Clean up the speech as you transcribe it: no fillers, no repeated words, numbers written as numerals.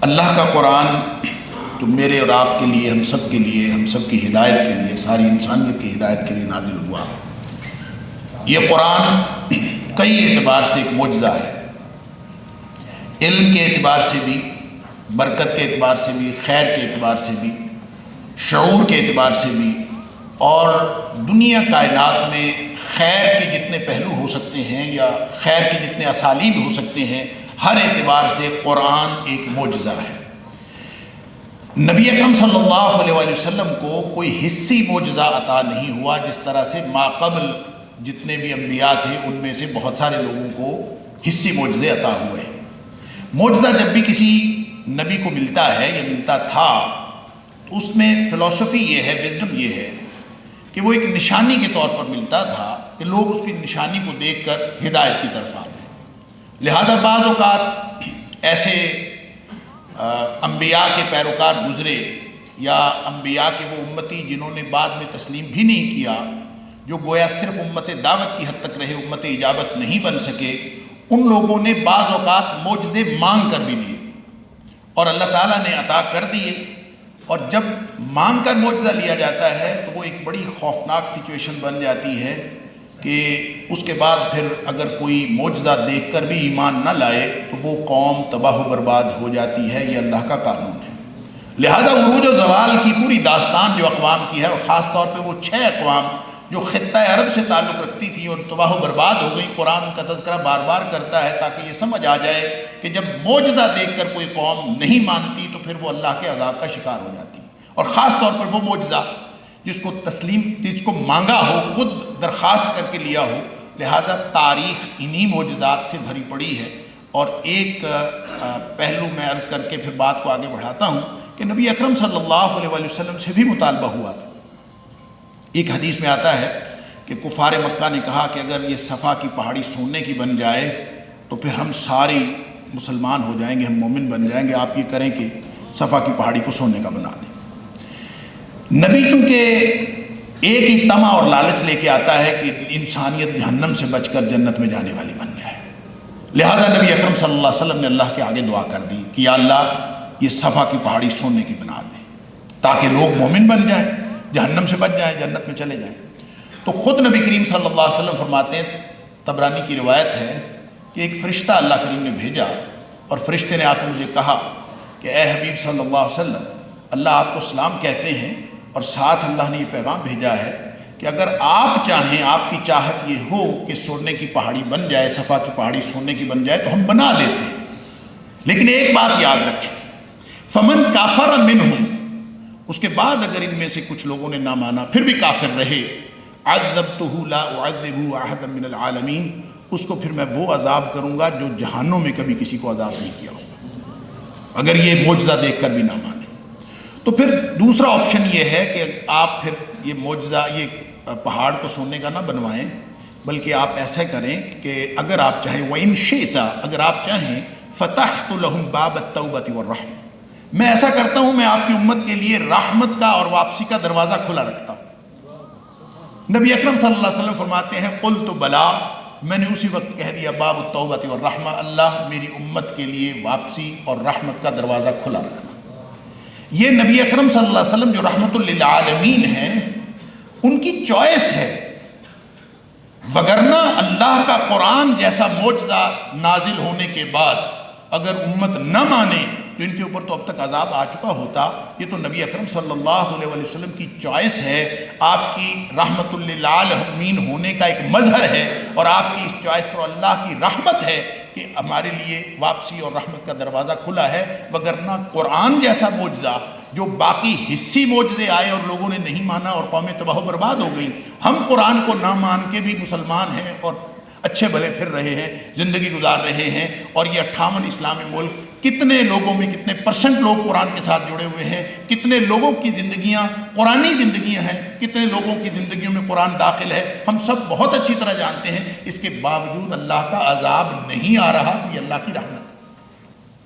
اللہ کا قرآن تو میرے اور آپ کے لیے، ہم سب کے لیے، ہم سب کی ہدایت کے لیے، ساری انسانیت کی ہدایت کے لیے نازل ہوا۔ یہ قرآن کئی اعتبار سے ایک معجزہ ہے، علم کے اعتبار سے بھی، برکت کے اعتبار سے بھی، خیر کے اعتبار سے بھی، شعور کے اعتبار سے بھی، اور دنیا کائنات میں خیر کے جتنے پہلو ہو سکتے ہیں یا خیر کے جتنے اسالیب ہو سکتے ہیں، ہر اعتبار سے قرآن ایک معجزہ ہے۔ نبی اکرم صلی اللہ علیہ وآلہ وسلم کو کوئی حصی معجزہ عطا نہیں ہوا، جس طرح سے ما قبل جتنے بھی انبیاء تھے ان میں سے بہت سارے لوگوں کو حصی معجزے عطا ہوئے۔ معجزہ جب بھی کسی نبی کو ملتا ہے یا ملتا تھا تو اس میں فلسفی یہ ہے، وزڈم یہ ہے کہ وہ ایک نشانی کے طور پر ملتا تھا کہ لوگ اس کی نشانی کو دیکھ کر ہدایت کی طرف آ گئے۔ لہذا بعض اوقات ایسے انبیاء کے پیروکار گزرے یا انبیاء کے وہ امتی جنہوں نے بعد میں تسلیم بھی نہیں کیا، جو گویا صرف امت دعوت کی حد تک رہے، امت اجابت نہیں بن سکے، ان لوگوں نے بعض اوقات معجزے مانگ کر بھی لیے اور اللہ تعالیٰ نے عطا کر دیے۔ اور جب مانگ کر معجزہ لیا جاتا ہے تو وہ ایک بڑی خوفناک سچویشن بن جاتی ہے کہ اس کے بعد پھر اگر کوئی معجزہ دیکھ کر بھی ایمان نہ لائے تو وہ قوم تباہ و برباد ہو جاتی ہے۔ یہ اللہ کا قانون ہے۔ لہذا عروج و زوال کی پوری داستان جو اقوام کی ہے، اور خاص طور پہ وہ 6 اقوام جو خطہ عرب سے تعلق رکھتی تھیں اور تباہ و برباد ہو گئی، قرآن کا تذکرہ بار بار کرتا ہے تاکہ یہ سمجھ آ جائے کہ جب معجزہ دیکھ کر کوئی قوم نہیں مانتی تو پھر وہ اللہ کے عذاب کا شکار ہو جاتی۔ اور خاص طور پر وہ معجزہ جس کو تسلیم، جس کو مانگا ہو، خود درخواست کر کے لیا ہو۔ لہذا تاریخ انہی معجزات سے بھری پڑی ہے۔ اور ایک پہلو میں عرض کر کے پھر بات کو آگے بڑھاتا ہوں کہ نبی اکرم صلی اللہ علیہ وآلہ وسلم سے بھی مطالبہ ہوا تھا۔ ایک حدیث میں آتا ہے کہ کفار مکہ نے کہا کہ اگر یہ صفا کی پہاڑی سونے کی بن جائے تو پھر ہم ساری مسلمان ہو جائیں گے، ہم مومن بن جائیں گے، آپ یہ کریں کہ صفا کی پہاڑی کو سونے کا بنا دیں۔ نبی چونکہ ایک ہی طمع اور لالچ لے کے آتا ہے کہ انسانیت جہنم سے بچ کر جنت میں جانے والی بن جائے، لہذا نبی اکرم صلی اللہ علیہ وسلم نے اللہ کے آگے دعا کر دی کہ یا اللہ یہ صفا کی پہاڑی سونے کی بنا دیں تاکہ لوگ مومن بن جائیں، جہنم سے بچ جائیں، جنت میں چلے جائیں۔ تو خود نبی کریم صلی اللہ علیہ وسلم فرماتے ہیں، طبرانی کی روایت ہے کہ ایک فرشتہ اللہ کریم نے بھیجا اور فرشتے نے آ کر مجھے کہا کہ اے حبیب صلی اللہ علیہ وسلم، اللہ آپ کو سلام کہتے ہیں اور ساتھ اللہ نے یہ پیغام بھیجا ہے کہ اگر آپ چاہیں، آپ کی چاہت یہ ہو کہ سونے کی پہاڑی بن جائے، صفا کی پہاڑی سونے کی بن جائے تو ہم بنا دیتے ہیں، لیکن ایک بات یاد رکھیں، فمن کافر منہم، اس کے بعد اگر ان میں سے کچھ لوگوں نے نہ مانا پھر بھی کافر رہے، عذبتہ لا اعذب احدا من العالمین، اس کو پھر میں وہ عذاب کروں گا جو جہانوں میں کبھی کسی کو عذاب نہیں کیا ہوگا، اگر یہ معجزہ دیکھ کر بھی نہ مانے۔ تو پھر دوسرا آپشن یہ ہے کہ آپ پھر یہ معجزہ، یہ پہاڑ کو سونے کا نہ بنوائیں، بلکہ آپ ایسا کریں کہ اگر آپ چاہیں، وَإِن شِئْتَ، اگر آپ چاہیں، فَتَحْتُ لَهُمْ بَابَ التَّوْبَةِ وَالرَّحْمَةِ، میں ایسا کرتا ہوں، میں آپ کی امت کے لیے رحمت کا اور واپسی کا دروازہ کھلا رکھتا ہوں۔ نبی اکرم صلی اللہ علیہ وسلم فرماتے ہیں قلت بلا، میں نے اسی وقت کہہ دیا باب التوبۃ والرحمہ، اللہ میری امت کے لیے واپسی اور رحمت کا دروازہ کھلا رکھنا۔ یہ نبی اکرم صلی اللہ علیہ وسلم جو رحمت للعالمین ہیں، ان کی چوائس ہے، وگرنہ اللہ کا قرآن جیسا معجزہ نازل ہونے کے بعد اگر امت نہ مانے تو ان کے اوپر تو اب تک عذاب آ چکا ہوتا۔ یہ تو نبی اکرم صلی اللہ علیہ وآلہ وسلم کی چوائس ہے، آپ کی رحمت للعالمین ہونے کا ایک مظہر ہے، اور آپ کی اس چوائس پر اللہ کی رحمت ہے کہ ہمارے لیے واپسی اور رحمت کا دروازہ کھلا ہے۔ وگرنہ قرآن جیسا معجزہ جو باقی حصی معجزے آئے اور لوگوں نے نہیں مانا اور قومیں تباہ و برباد ہو گئیں، ہم قرآن کو نہ مان کے بھی مسلمان ہیں اور اچھے بھلے پھر رہے ہیں، زندگی گزار رہے ہیں، اور یہ 58 اسلامی ملک، کتنے لوگوں میں کتنے پرسنٹ لوگ قرآن کے ساتھ جڑے ہوئے ہیں، کتنے لوگوں کی زندگیاں قرآنی زندگیاں ہیں، کتنے لوگوں کی زندگیوں میں قرآن داخل ہے، ہم سب بہت اچھی طرح جانتے ہیں۔ اس کے باوجود اللہ کا عذاب نہیں آ رہا تو یہ اللہ کی رحمت